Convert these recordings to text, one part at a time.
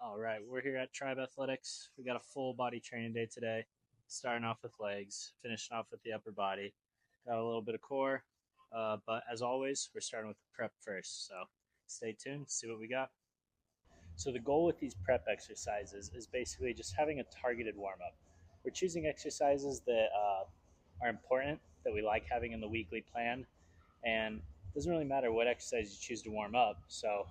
All right, we're here at Tribe Athletics. We got a full body training day today, starting off with legs, finishing off with the upper body. Got a little bit of core, but as always, we're starting with the prep first. So stay tuned, see what we got. So the goal with these prep exercises is basically just having a targeted warm up. We're choosing exercises that are important, that we like having in the weekly plan, and it doesn't really matter what exercise you choose to warm up. So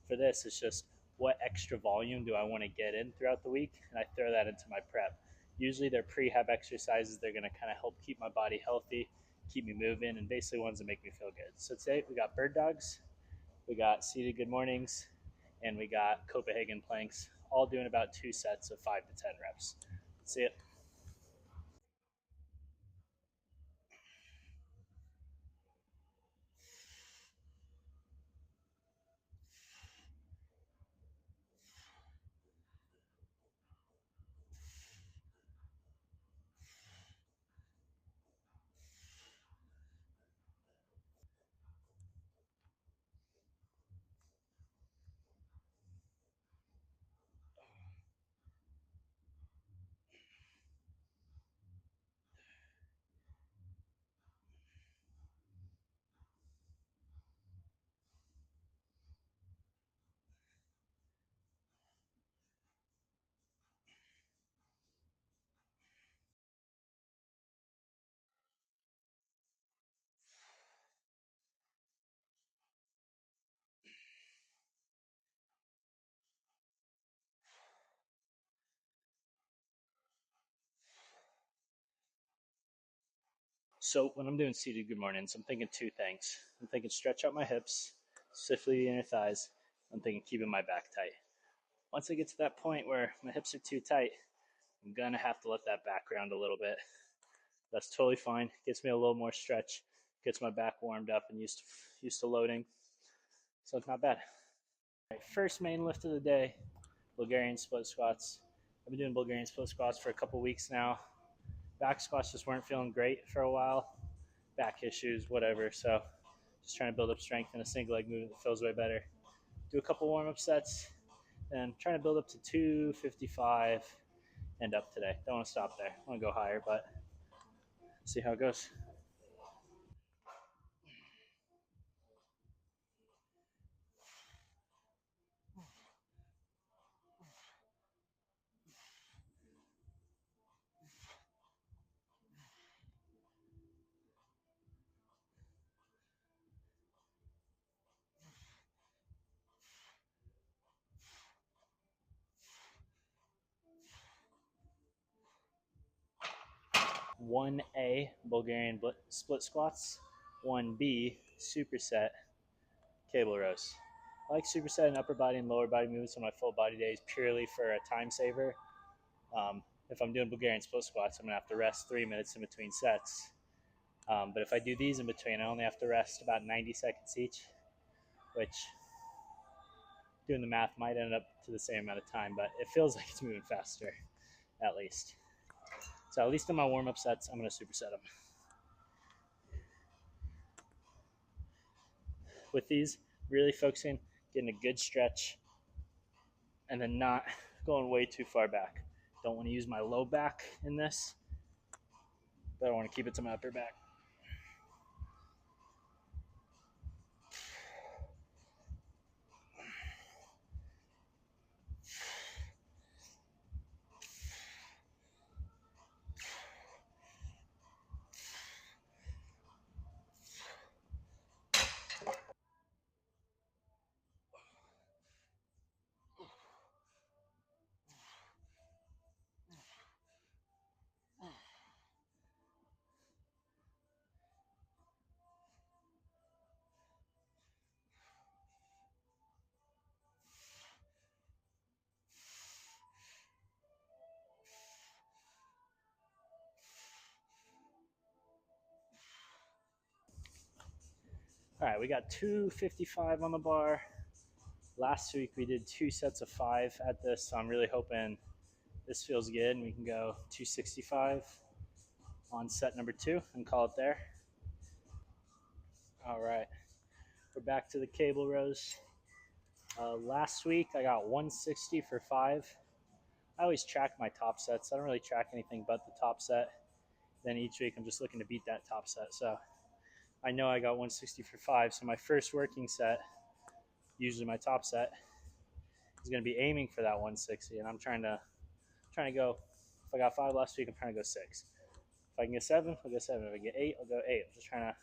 for this, it's just what extra volume do I want to get in throughout the week, and I throw that into my prep. Usually they're prehab exercises. They're going to kind of help keep my body healthy, keep me moving, and basically ones that make me feel good. So today we got bird dogs, we got seated good mornings, and we got Copehegan planks, all doing about 2 sets of 5 to 10 reps. See it. So when I'm doing seated good mornings, I'm thinking two things. I'm thinking stretch out my hips, specifically the inner thighs. I'm thinking keeping my back tight. Once I get to that point where my hips are too tight, I'm gonna have to let that back round a little bit. That's totally fine. Gets me a little more stretch, gets my back warmed up and used to loading. So it's not bad. All right, first main lift of the day, Bulgarian split squats. I've been doing Bulgarian split squats for a couple weeks now. Back squats just weren't feeling great for a while. Back issues, whatever. So just trying to build up strength in a single leg movement that feels way better. Do a couple warm up sets, and trying to build up to 255 and up today. Don't want to stop there. I want to go higher, but see how it goes. 1A Bulgarian split squats, 1B superset cable rows. I like superset and upper body and lower body movements on my full body days purely for a time saver. If I'm doing Bulgarian split squats, I'm gonna have to rest 3 minutes in between sets. But if I do these in between, I only have to rest about 90 seconds each, which doing the math might end up to the same amount of time, but it feels like it's moving faster, at least. So at least in my warm-up sets, I'm gonna superset them. With these, really focusing, getting a good stretch, and then not going way too far back. Don't want to use my low back in this, but I want to keep it to my upper back. All right, we got 255 on the bar. Last week we did 2 sets of 5 at this, so I'm really hoping this feels good and we can go 265 on set number 2 and call it there. All right, we're back to the cable rows. Last week I got 160 for 5. I always track my top sets. I don't really track anything but the top set. Then each week I'm just looking to beat that top set. So I know I got 160 for 5. So my first working set, usually my top set, is going to be aiming for that 160, and I'm trying to go. If I got 5 last week, I'm trying to go 6. If I can get 7, I'll go 7. If I get 8, I'll go 8. I'm just trying to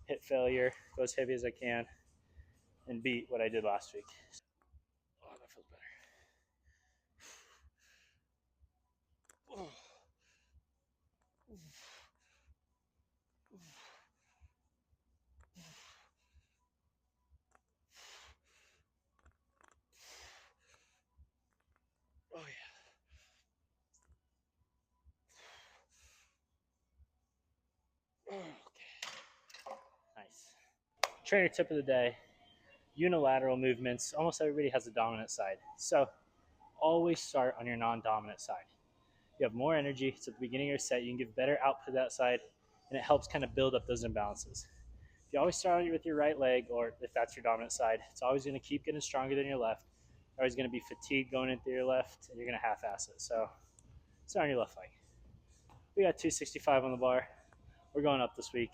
hit failure, go as heavy as I can, and beat what I did last week. Oh, that feels better. Oh. Oh yeah. Okay. Nice. Trainer tip of the day: unilateral movements. Almost everybody has a dominant side, so always start on your non-dominant side. You have more energy. It's at the beginning of your set. You can give better output to that side, and it helps kind of build up those imbalances. If you always start with your right leg, or if that's your dominant side, it's always going to keep getting stronger than your left. You're always going to be fatigued going into your left, and you're going to half-ass it. So start on your left leg. We got 265 on the bar. We're going up this week.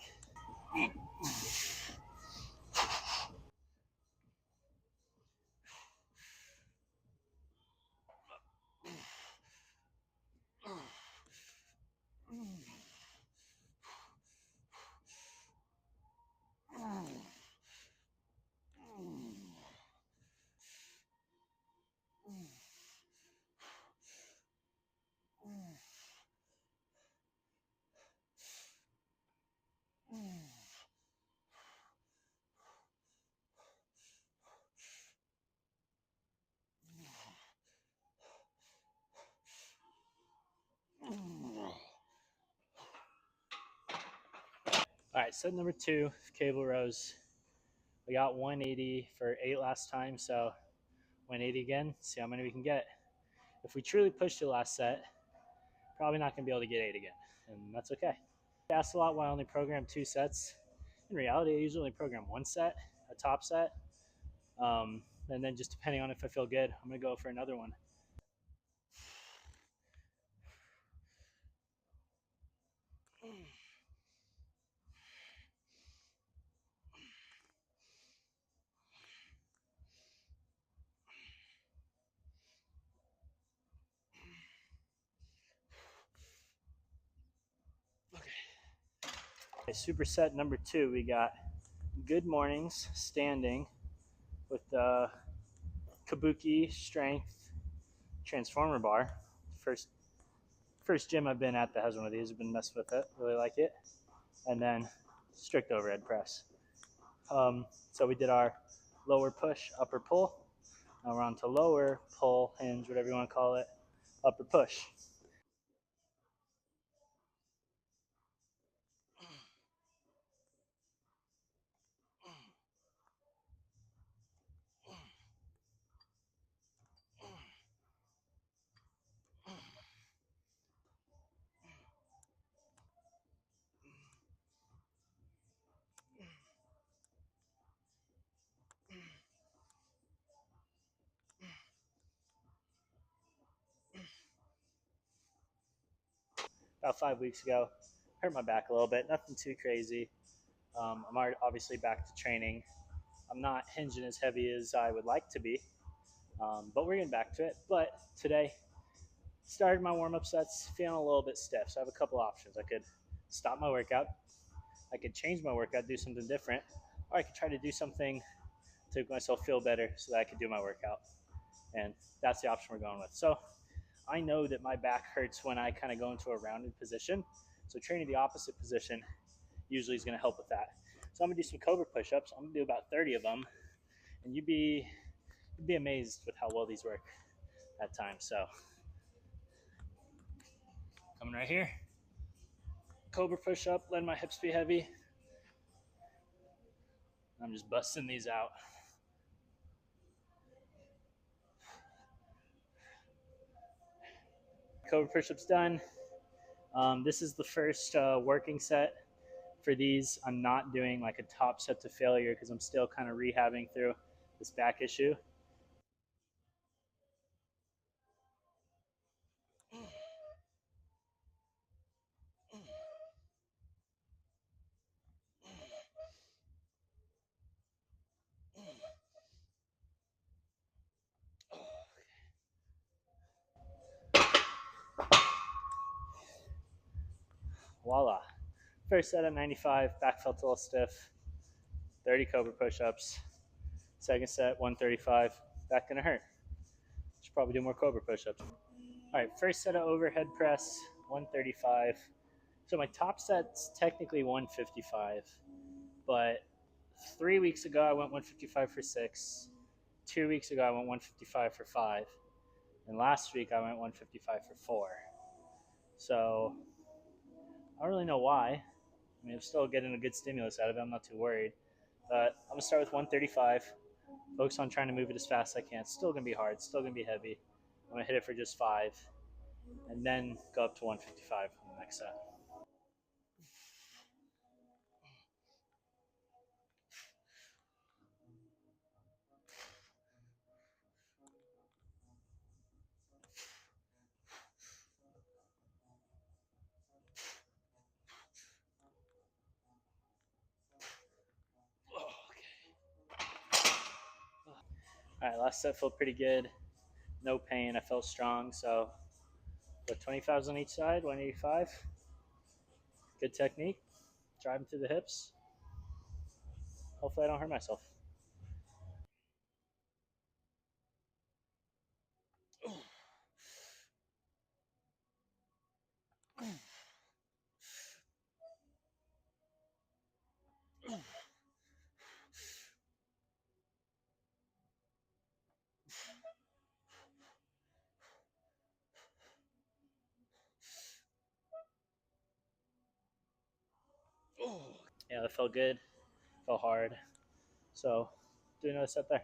All right, set number 2, cable rows. We got 180 for 8 last time, so 180 again. See how many we can get. If we truly push the last set, probably not going to be able to get 8 again, and that's okay. I asked a lot why I only program 2 sets. In reality, I usually only program 1 set, a top set, and then just depending on if I feel good, I'm going to go for another one. Okay, superset number 2, we got good mornings standing with the Kabuki strength transformer bar. First gym I've been at that has one of these. I've been messing with it, really like it. And then strict overhead press. So we did our lower push, upper pull. Now we're on to lower pull, hinge, whatever you want to call it, upper push. About 5 weeks ago, hurt my back a little bit, nothing too crazy. I'm obviously back to training. I'm not hinging as heavy as I would like to be, but we're getting back to it. But today, started my warm-up sets feeling a little bit stiff, so I have a couple options. I could stop my workout, I could change my workout, do something different, or I could try to do something to make myself feel better so that I could do my workout. And that's the option we're going with. So I know that my back hurts when I kind of go into a rounded position. So training the opposite position usually is going to help with that. So I'm going to do some cobra push-ups. I'm going to do about 30 of them. And you'd be amazed with how well these work at times. So coming right here. Cobra push-up, letting my hips be heavy. I'm just busting these out. Cobra push-ups done. This is the first working set for these. I'm not doing like a top set to failure because I'm still kind of rehabbing through this back issue. voila. First set at 95, back felt a little stiff, 30 cobra push-ups. Second set, 135, back gonna hurt. Should probably do more cobra push-ups. All right, first set of overhead press, 135. So my top set's technically 155, but 3 weeks ago I went 155 for 6. 2 weeks ago I went 155 for 5. And last week I went 155 for 4. So I don't really know why. I mean, I'm still getting a good stimulus out of it. I'm not too worried. But I'm going to start with 135. Focus on trying to move it as fast as I can. It's still going to be hard. It's still going to be heavy. I'm going to hit it for just 5. And then go up to 155 on the next set. All right, last set felt pretty good. No pain. I felt strong. So, 25s on each side, 185. Good technique. Driving through the hips. Hopefully, I don't hurt myself. Yeah, that felt good. Felt hard. So, do another set there.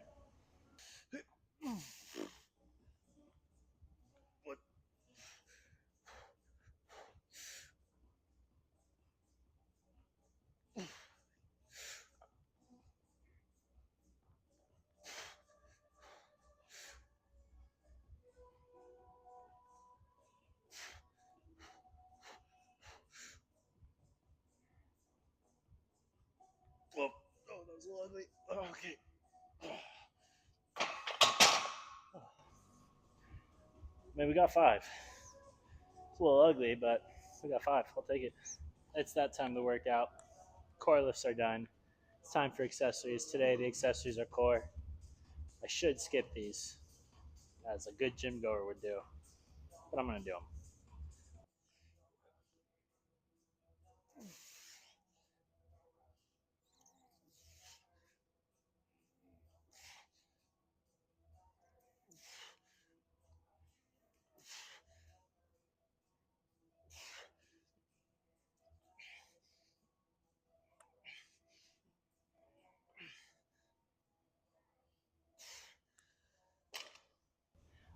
Whoa. Oh, that was a little ugly. Oh, okay. I mean, we got 5. It's a little ugly, but we got 5. I'll take it. It's that time to work out. Core lifts are done. It's time for accessories. Today, the accessories are core. I should skip these, as a good gym goer would do, but I'm going to do them.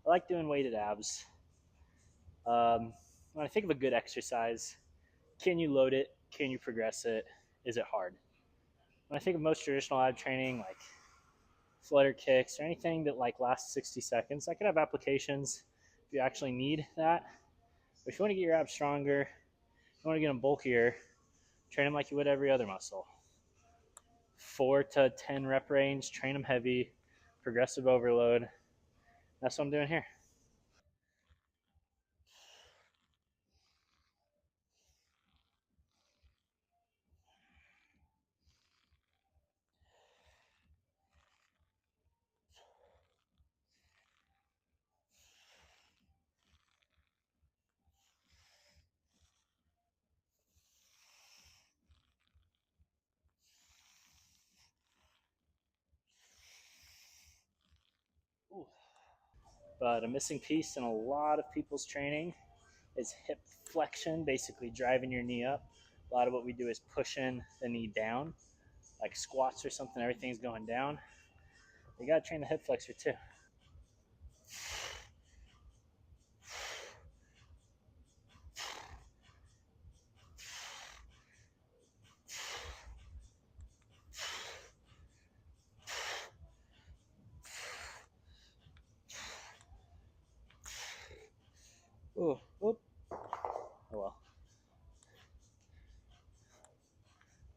I like doing weighted abs. When I think of a good exercise, can you load it? Can you progress it? Is it hard? When I think of most traditional ab training, like flutter kicks or anything that like lasts 60 seconds, that could have applications if you actually need that. But if you want to get your abs stronger, you want to get them bulkier, train them like you would every other muscle. 4 to 10 rep range, train them heavy, progressive overload. That's what I'm doing here. Ooh. But a missing piece in a lot of people's training is hip flexion, basically driving your knee up. A lot of what we do is pushing the knee down, like squats or something, everything's going down. You gotta train the hip flexor too. Ooh, oop. Oh well.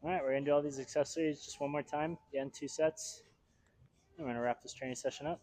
All right, we're gonna do all these accessories just one more time. Again, 2 sets. I'm gonna wrap this training session up.